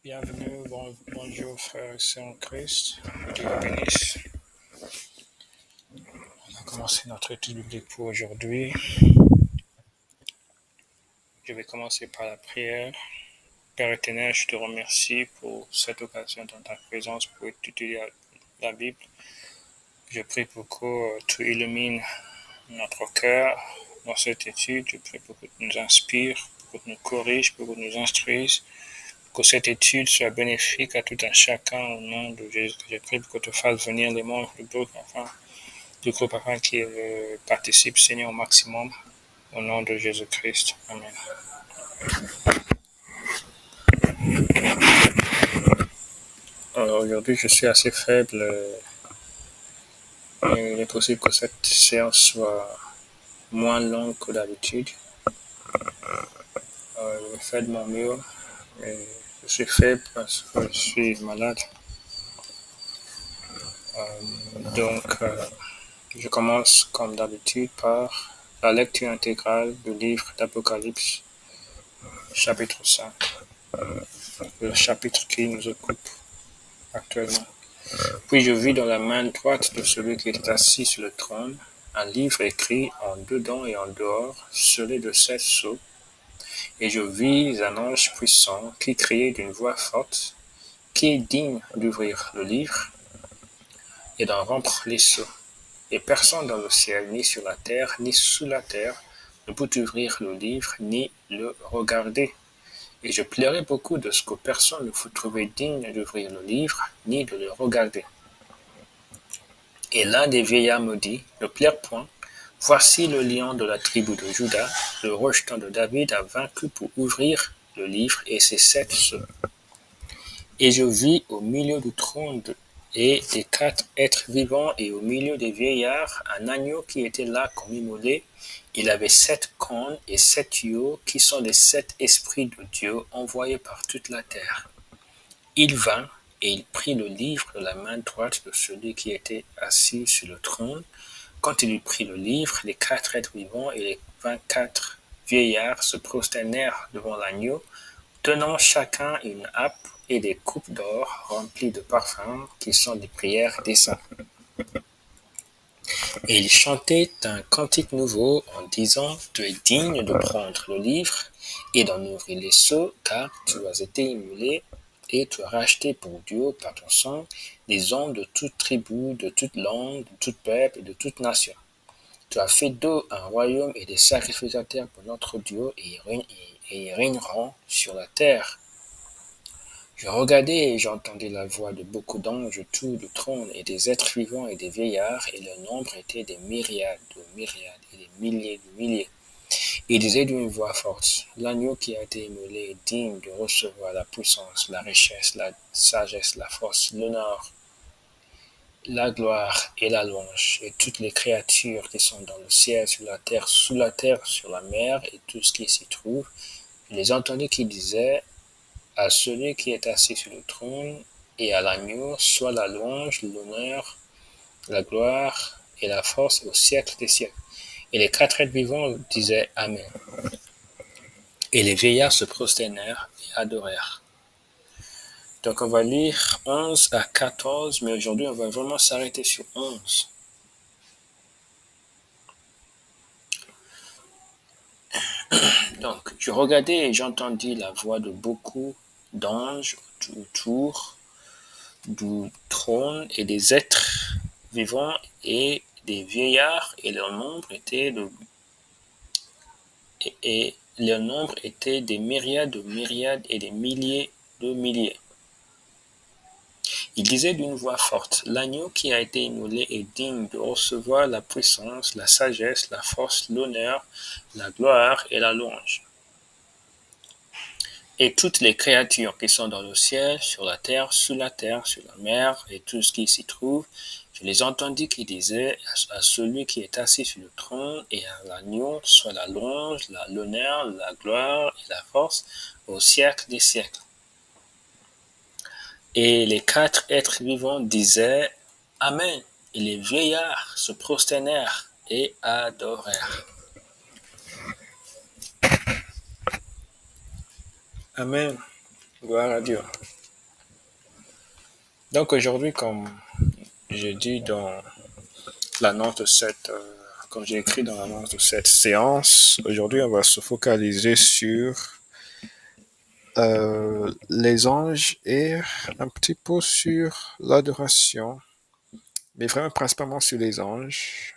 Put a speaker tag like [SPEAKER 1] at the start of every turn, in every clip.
[SPEAKER 1] Bienvenue, bonjour frères et sœurs en Christ, Dieu vous bénisse. On a commencé notre étude biblique pour aujourd'hui. Je vais commencer par la prière. Père éternel, je te remercie pour cette occasion dans ta présence pour étudier la Bible. Je prie pour que tu illumines notre cœur dans cette étude. Je prie pour que tu nous inspires, pour que tu nous corriges, pour que tu nous instruises. Que cette étude soit bénéfique à tout un chacun au nom de Jésus. Je prie pour que tu fasses venir les membres du groupe afin qu'ils participent, Seigneur, au maximum. Au nom de Jésus-Christ. Amen. Alors, aujourd'hui, je suis assez faible. Il est possible que cette séance soit moins longue que d'habitude. Je fais de mon mieux. Je suis faible parce que je suis malade. Donc, je commence comme d'habitude par la lecture intégrale du livre d'Apocalypse, chapitre 5, le chapitre qui nous occupe actuellement. Puis je vis dans la main droite de celui qui était assis sur le trône un livre écrit en dedans et en dehors, scellé de 7 sceaux. Et je vis un ange puissant qui criait d'une voix forte, qui est digne d'ouvrir le livre et d'en rompre les sceaux. Et personne dans le ciel, ni sur la terre, ni sous la terre, ne peut ouvrir le livre, ni le regarder. Et je pleurais beaucoup de ce que personne ne fut trouvé digne d'ouvrir le livre, ni de le regarder. Et l'un des vieillards me dit, ne pleure point, voici le lion de la tribu de Juda, le rejeton de David a vaincu pour ouvrir le livre et ses 7 sceaux. Et je vis au milieu du trône et des 4 êtres vivants et au milieu des vieillards un agneau qui était là comme immolé. Il avait 7 cornes et 7 yeux qui sont les 7 esprits de Dieu envoyés par toute la terre. Il vint et il prit le livre de la main droite de celui qui était assis sur le trône. Quand il eut pris le livre, les 4 êtres vivants et les 24 vieillards se prosternèrent devant l'agneau, tenant chacun une happe et des coupes d'or remplies de parfums qui sont les prières des saints. Et ils chantaient un cantique nouveau en disant, tu es digne de prendre le livre et d'en ouvrir les sceaux, car tu as été immolé et tu as racheté pour Dieu par ton sang des hommes de toute tribu, de toute langue, de tout peuple et de toute nation. Tu as fait d'eux un royaume et des sacrificateurs pour notre Dieu et ils régneront sur la terre. Je regardais et j'entendis la voix de beaucoup d'anges autour du trône et des êtres vivants et des vieillards, et leur nombre était des myriades de myriades et des milliers de milliers. Ils disaient d'une voix forte, l'agneau qui a été immolé est digne de recevoir la puissance, la richesse, la sagesse, la force, l'honneur, la gloire et la louange, et toutes les créatures qui sont dans le ciel, sur la terre, sous la terre, sur la mer, et tout ce qui s'y trouve. Je les entendis qui disaient, à celui qui est assis sur le trône et à l'agneau soit la louange, l'honneur, la gloire et la force au siècle des siècles. Et les 4 êtres vivants disaient Amen. Et les vieillards se prosternèrent et adorèrent. Donc on va lire 11 à 14, mais aujourd'hui on va vraiment s'arrêter sur 11. Donc je regardais et j'entendis la voix de beaucoup d'anges autour du trône et des êtres vivants et des vieillards, et leur nombre était des myriades de myriades et des milliers de milliers. Ils disaient d'une voix forte, l'agneau qui a été immolé est digne de recevoir la puissance, la sagesse, la force, l'honneur, la gloire et la louange. Et toutes les créatures qui sont dans le ciel, sur la terre, sous la terre, sur la mer, et tout ce qui s'y trouve, je les entendis qui disaient à celui qui est assis sur le trône et à l'agneau soit la louange, l'honneur, la gloire et la force au siècle des siècles. Et les 4 êtres vivants disaient Amen. Et les vieillards se prosternèrent et adorèrent. Amen. Gloire à Dieu. Donc aujourd'hui, comme j'ai dit dans l'annonce de comme j'ai écrit dans l'annonce de cette séance, aujourd'hui on va se focaliser sur les anges et un petit peu sur l'adoration, mais vraiment principalement sur les anges.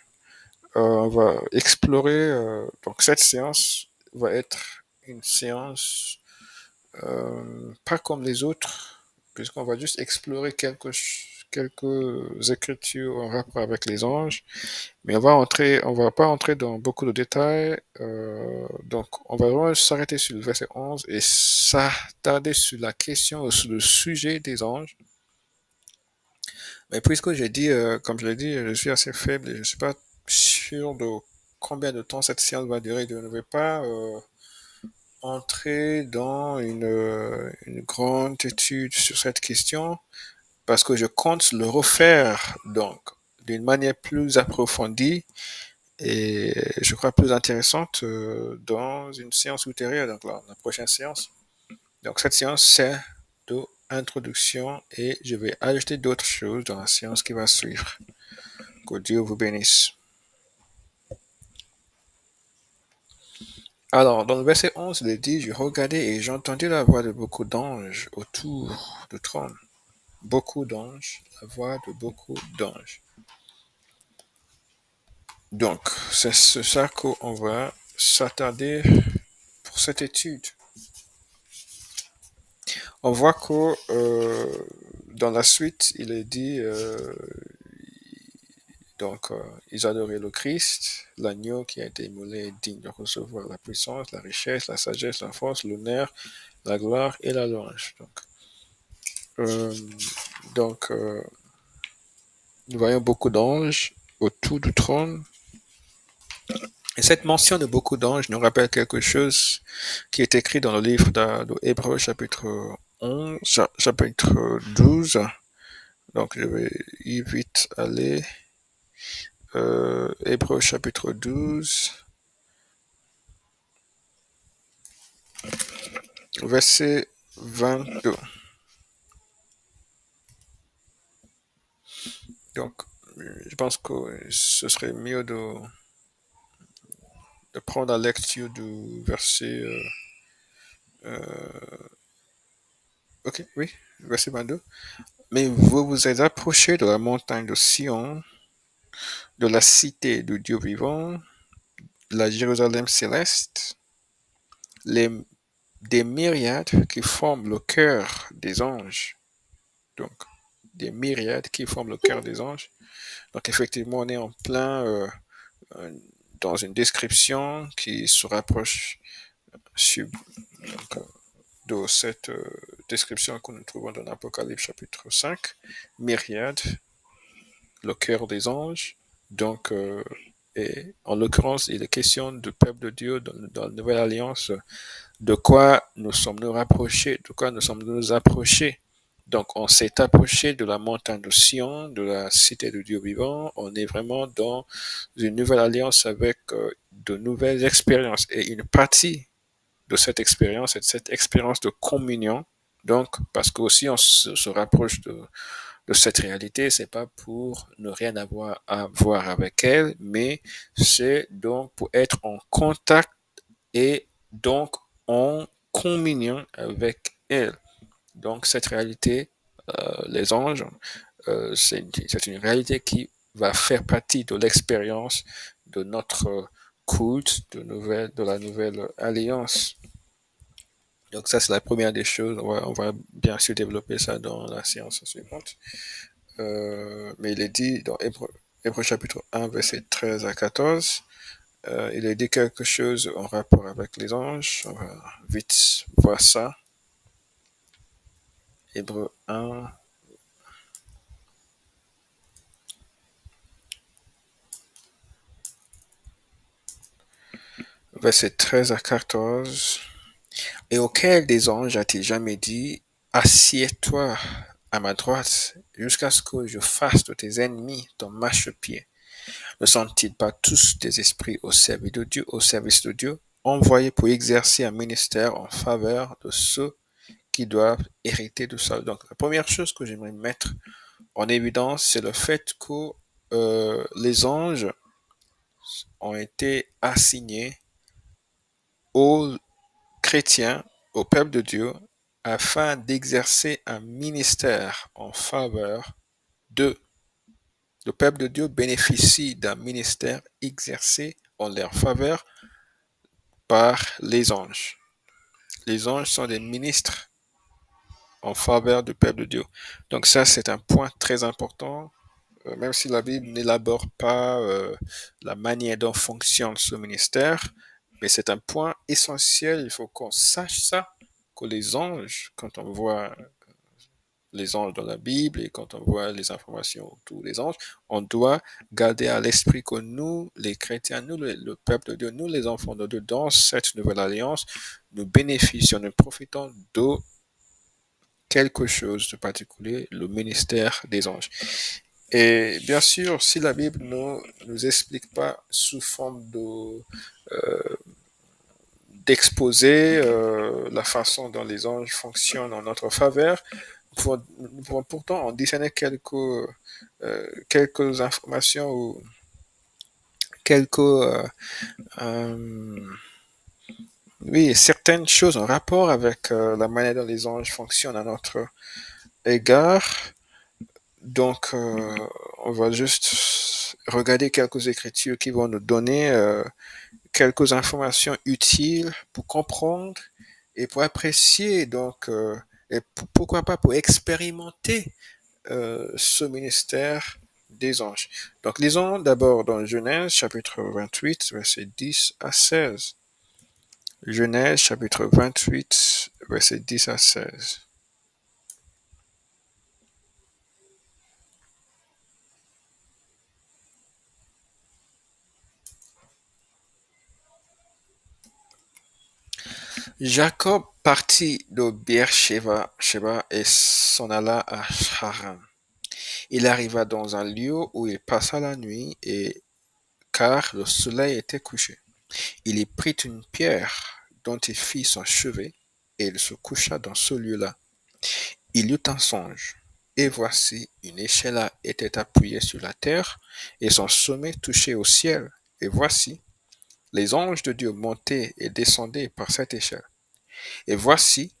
[SPEAKER 1] On va explorer, donc cette séance va être une séance pas comme les autres, puisqu'on va juste explorer quelques écritures en rapport avec les anges, mais on va pas entrer dans beaucoup de détails. Donc, on va vraiment s'arrêter sur le verset 11 et s'attarder sur la question, sur le sujet des anges. Mais puisque j'ai dit, comme je l'ai dit, je suis assez faible et je ne suis pas sûr de combien de temps cette séance va durer. Je ne vais pas entrer dans une grande étude sur cette question parce que je compte le refaire donc d'une manière plus approfondie et je crois plus intéressante dans une séance ultérieure, donc la prochaine séance. Donc cette séance, c'est de introduction et je vais ajouter d'autres choses dans la séance qui va suivre. Que Dieu vous bénisse. Alors, dans le verset 11, il est dit, je regardais et j'entendis la voix de beaucoup d'anges autour du trône. Beaucoup d'anges, la voix de beaucoup d'anges. Donc, c'est ça qu'on va s'attarder pour cette étude. On voit que dans la suite, il est dit, donc, ils adoraient le Christ, l'agneau qui a été immolé est digne de recevoir la puissance, la richesse, la sagesse, la force, l'honneur, la gloire et la louange. Euh, donc, nous voyons beaucoup d'anges autour du trône. Et cette mention de beaucoup d'anges nous rappelle quelque chose qui est écrit dans le livre de Hébreux, chapitre 11, chapitre 12. Donc, je vais y vite aller. Hébreux, chapitre 12, verset 22. Donc, je pense que ce serait mieux de prendre la lecture du verset. Ok, oui, verset 22. Mais vous vous êtes approchés de la montagne de Sion, de la cité du Dieu vivant, la Jérusalem céleste, les, des myriades qui forment le cœur des anges. Donc, des myriades qui forment le cœur des anges. Donc, effectivement, on est en plein dans une description qui se rapproche donc, de cette description que nous trouvons dans l'Apocalypse chapitre 5, myriades, le cœur des anges. Donc, et en l'occurrence, il est question du peuple de Dieu dans la nouvelle alliance, de quoi nous sommes-nous rapprochés, de quoi nous sommes-nous approchés. Donc, on s'est approché de la montagne de Sion, de la cité de Dieu vivant. On est vraiment dans une nouvelle alliance avec de nouvelles expériences. Et une partie de cette expérience et de cette expérience de communion. Donc, parce que aussi on se rapproche de cette réalité, c'est pas pour ne rien avoir à voir avec elle, mais c'est donc pour être en contact et donc en communion avec elle. Donc, cette réalité, les anges, c'est une réalité qui va faire partie de l'expérience de notre culte de la nouvelle alliance. Donc ça, c'est la première des choses. On va bien sûr développer ça dans la séance suivante. Mais il est dit dans Hébreux chapitre 1, verset 13 à 14, il est dit quelque chose en rapport avec les anges. On va vite voir ça. Hébreux 1, verset 13 à 14. Et auquel des anges a-t-il jamais dit, assieds-toi à ma droite jusqu'à ce que je fasse de tes ennemis ton marchepied. Ne sont-ils pas tous des esprits au service de Dieu, envoyés pour exercer un ministère en faveur de ceux
[SPEAKER 2] qui doivent hériter de ça. Donc, la première chose que j'aimerais mettre en évidence, c'est le fait que les anges ont été assignés aux chrétiens, au peuple de Dieu, afin d'exercer un ministère en faveur d'eux. Le peuple de Dieu bénéficie d'un ministère exercé en leur faveur par les anges. Les anges sont des ministres en faveur du peuple de Dieu. Donc ça, c'est un point très important, même si la Bible n'élabore pas la manière dont fonctionne ce ministère, mais c'est un point essentiel, il faut qu'on sache ça, que les anges, quand on voit les anges dans la Bible et quand on voit les informations autour des anges, on doit garder à l'esprit que nous, les chrétiens, nous, le peuple de Dieu, nous, les enfants de Dieu, dans cette nouvelle alliance, nous bénéficions, nous profitons de quelque chose de particulier, le ministère des anges. Et bien sûr, si la Bible ne nous explique pas sous forme d'exposer la façon dont les anges fonctionnent en notre faveur, nous pouvons pourtant en discerner quelques informations ou quelques oui, certaines choses en rapport avec la manière dont les anges fonctionnent à notre égard. Donc, on va juste regarder quelques écritures qui vont nous donner quelques informations utiles pour comprendre et pour apprécier, donc, et pourquoi pas pour expérimenter ce ministère des anges. Donc, lisons d'abord dans Genèse chapitre 28, versets 10 à 16. Genèse chapitre 28, versets 10 à 16. Jacob partit de Beersheba et s'en alla à Haran. Il arriva dans un lieu où il passa la nuit, car le soleil était couché. Il y prit une pierre dont il fit son chevet, et il se coucha dans ce lieu-là. Il eut un songe, et voici, une échelle était appuyée sur la terre, et son sommet touchait au ciel. Et voici, les anges de Dieu montaient et descendaient par cette échelle. Et voici,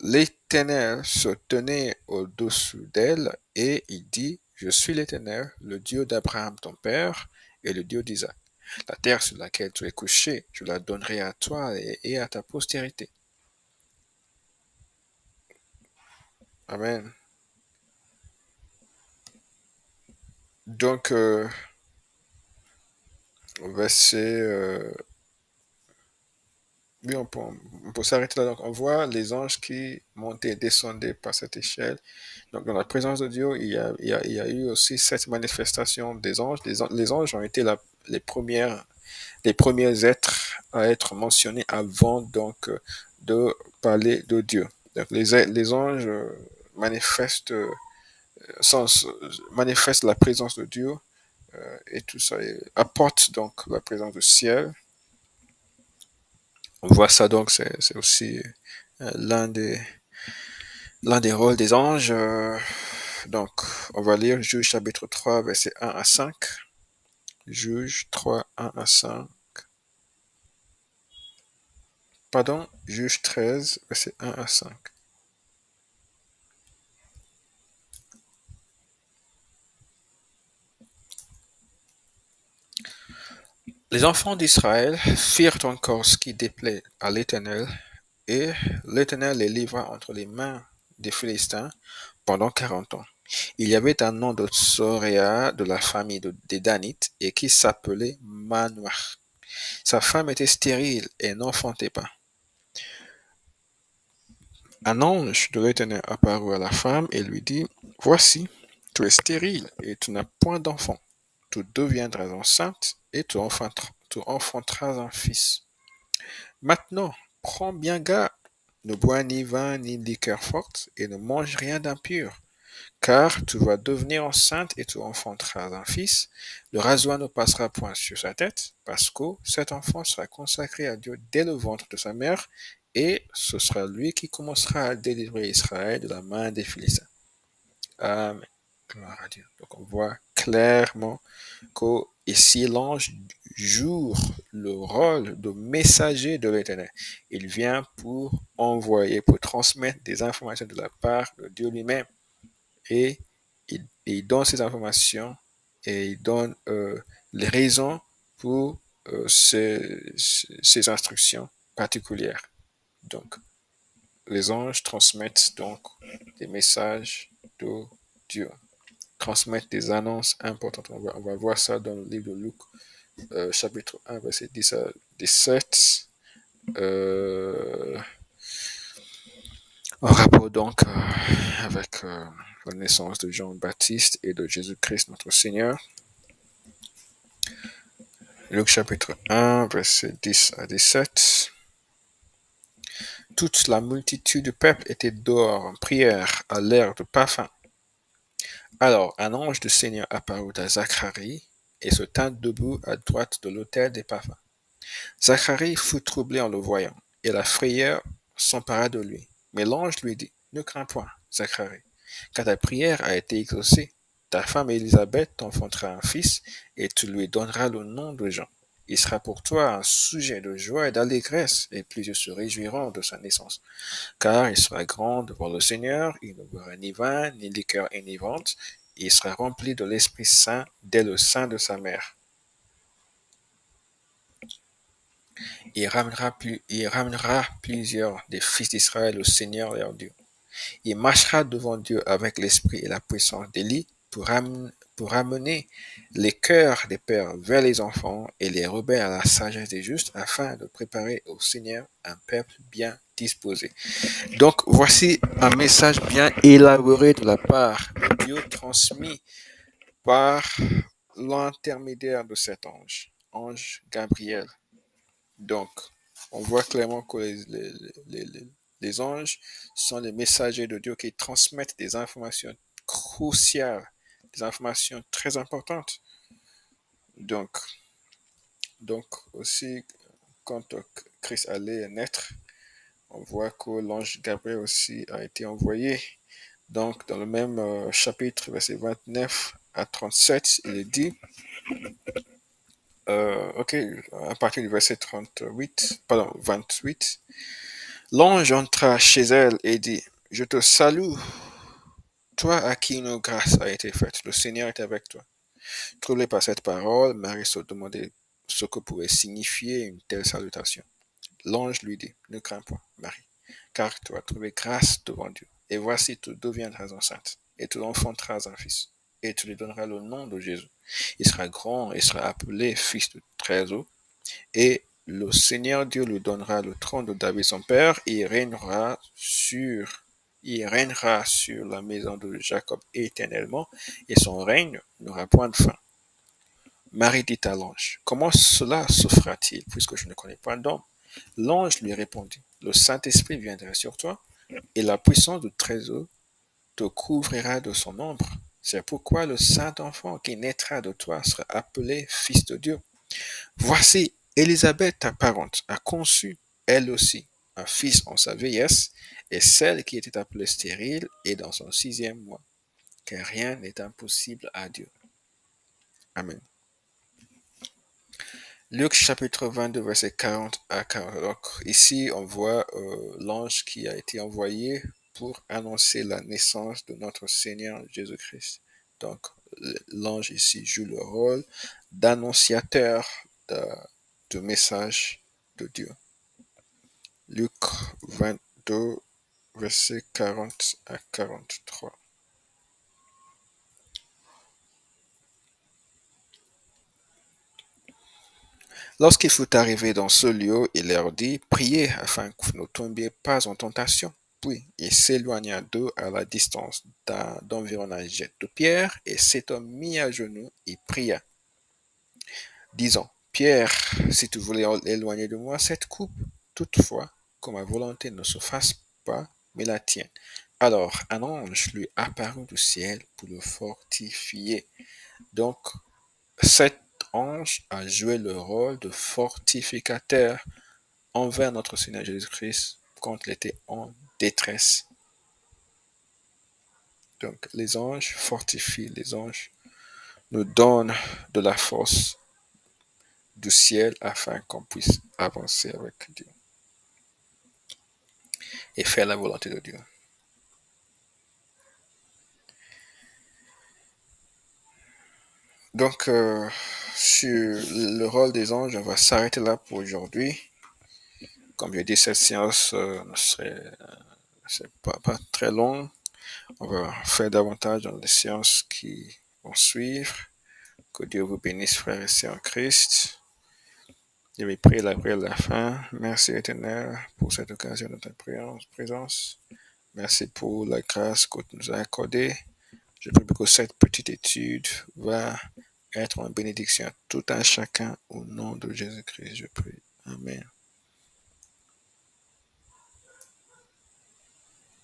[SPEAKER 2] l'Éternel se tenait au-dessus d'elle, et il dit, je suis l'Éternel, le Dieu d'Abraham ton père, et le Dieu d'Isaac. La terre sur laquelle tu es couché, je la donnerai à toi et à ta postérité. Amen. Donc, verset... oui, on peut s'arrêter là. Donc, on voit les anges qui montaient et descendaient par cette échelle. Donc, dans la présence de Dieu, il y a eu aussi cette manifestation des anges. Les anges ont été les premiers êtres à être mentionnés avant donc de parler de Dieu. Donc, les anges manifestent, manifestent la présence de Dieu et tout ça, et apportent donc la présence du ciel. On voit ça donc, c'est aussi l'un des rôles des anges. Donc, on va lire Juge chapitre 3, versets 1 à 5. Juge 3, 1 à 5. Pardon, Juge 13, versets 1 à 5. Les enfants d'Israël firent encore ce qui déplaît à l'Éternel, et l'Éternel les livra entre les mains des Philistins pendant 40 ans. Il y avait un nom de Soréa de la famille des Danites et qui s'appelait Manoach. Sa femme était stérile et n'enfantait pas. Un ange de l'Éternel apparut à la femme et lui dit, voici, tu es stérile et tu n'as point d'enfant. Tu deviendras enceinte et tu enfanteras un fils. Maintenant, prends bien garde, ne bois ni vin ni liqueur forte et ne mange rien d'impur, car tu vas devenir enceinte et tu enfanteras un fils. Le rasoir ne passera point sur sa tête, parce que cet enfant sera consacré à Dieu dès le ventre de sa mère, et ce sera lui qui commencera à délivrer Israël de la main des Philistins. Amen. Gloire à Dieu. Donc on voit clairement que ici l'ange joue le rôle de messager de l'Éternel. Il vient pour envoyer, pour transmettre des informations de la part de Dieu lui-même. Et il donne ces informations et il donne les raisons pour ces instructions particulières. Donc, les anges transmettent donc des messages de Dieu, transmettent des annonces importantes. On va voir ça dans le livre de Luc, chapitre 1, verset 10 à 17. En rapport donc avec la naissance de Jean-Baptiste et de Jésus-Christ notre Seigneur. Luc chapitre 1, verset 10 à 17. Toute la multitude du peuple était dehors en prière à l'heure de parfum. Alors un ange du Seigneur apparut à Zacharie et se tint debout à droite de l'autel des parfums. Zacharie fut troublé en le voyant, et la frayeur s'empara de lui. Mais l'ange lui dit, ne crains point, Zacharie, car ta prière a été exaucée. Ta femme Élisabeth t'enfantera un fils, et tu lui donneras le nom de Jean. Il sera pour toi un sujet de joie et d'allégresse, et plusieurs se réjouiront de sa naissance. Car il sera grand devant le Seigneur, il ne boira ni vin, ni liqueur enivrante, et il sera rempli de l'Esprit Saint dès le sein de sa mère. Il ramènera plusieurs des fils d'Israël au Seigneur leur Dieu. Il marchera devant Dieu avec l'esprit et la puissance d'Élie pour ramener les cœurs des pères vers les enfants et les rebelles à la sagesse des justes afin de préparer au Seigneur un peuple bien disposé. Donc voici un message bien élaboré de la part de Dieu transmis par l'intermédiaire de cet ange Gabriel. Donc, on voit clairement que les anges sont les messagers de Dieu qui transmettent des informations cruciales, des informations très importantes. Donc aussi, quand Christ allait naître, on voit que l'ange Gabriel aussi a été envoyé. Donc, dans le même chapitre, verset 29 à 37, il est dit, à partir du verset 28, l'ange entra chez elle et dit, je te salue, toi à qui une grâce a été faite, le Seigneur est avec toi. Troublée par cette parole, Marie se demandait ce que pouvait signifier une telle salutation. L'ange lui dit, ne crains point, Marie, car tu as trouvé grâce devant Dieu. Et voici, tu deviendras enceinte, et tu enfanteras un fils, et tu lui donneras le nom de Jésus. Il sera grand et sera appelé fils de Très-Haut, et le Seigneur Dieu lui donnera le trône de David son père, et il règnera sur la maison de Jacob éternellement, et son règne n'aura point de fin. Marie dit à l'ange, comment cela se fera-t-il, puisque je ne connais pas d'homme? L'ange lui répondit, le Saint-Esprit viendra sur toi, et la puissance du Très-Haut te couvrira de son ombre. C'est pourquoi le saint enfant qui naîtra de toi sera appelé fils de Dieu. Voici, Élisabeth, ta parente, a conçu, elle aussi, un fils en sa vieillesse, et celle qui était appelée stérile est dans son 6e mois, car rien n'est impossible à Dieu. Amen. Luc chapitre 22, verset 40 à 40. Donc, ici, on voit l'ange qui a été envoyé pour annoncer la naissance de notre Seigneur Jésus-Christ. Donc, l'ange ici joue le rôle d'annonciateur de message de Dieu. Luc 22, verset 40 à 43. Lorsqu'il fut arrivé dans ce lieu, il leur dit, priez afin que vous ne tombiez pas en tentation. Puis il s'éloigna d'eux à la distance d'environ un jet de pierre, et s'étant mis à genoux, il pria, disant, Pierre, si tu voulais éloigner de moi cette coupe, toutefois, que ma volonté ne se fasse pas, mais la tienne. Alors un ange lui apparut du ciel pour le fortifier. Donc, cet ange a joué le rôle de fortificateur envers notre Seigneur Jésus-Christ quand il était en détresse. Donc, les anges fortifient, les anges nous donnent de la force du ciel afin qu'on puisse avancer avec Dieu et faire la volonté de Dieu. Donc, sur le rôle des anges, on va s'arrêter là pour aujourd'hui. Comme je dis, cette séance ne serait pas très longue. On va faire davantage dans les séances qui vont suivre. Que Dieu vous bénisse, frères et sœurs en Christ. Je vais prier la prière de la fin. Merci Éternel pour cette occasion de ta présence. Merci pour la grâce que tu nous as accordée. Je prie que cette petite étude va être une bénédiction à tout un chacun au nom de Jésus-Christ. Je prie. Amen.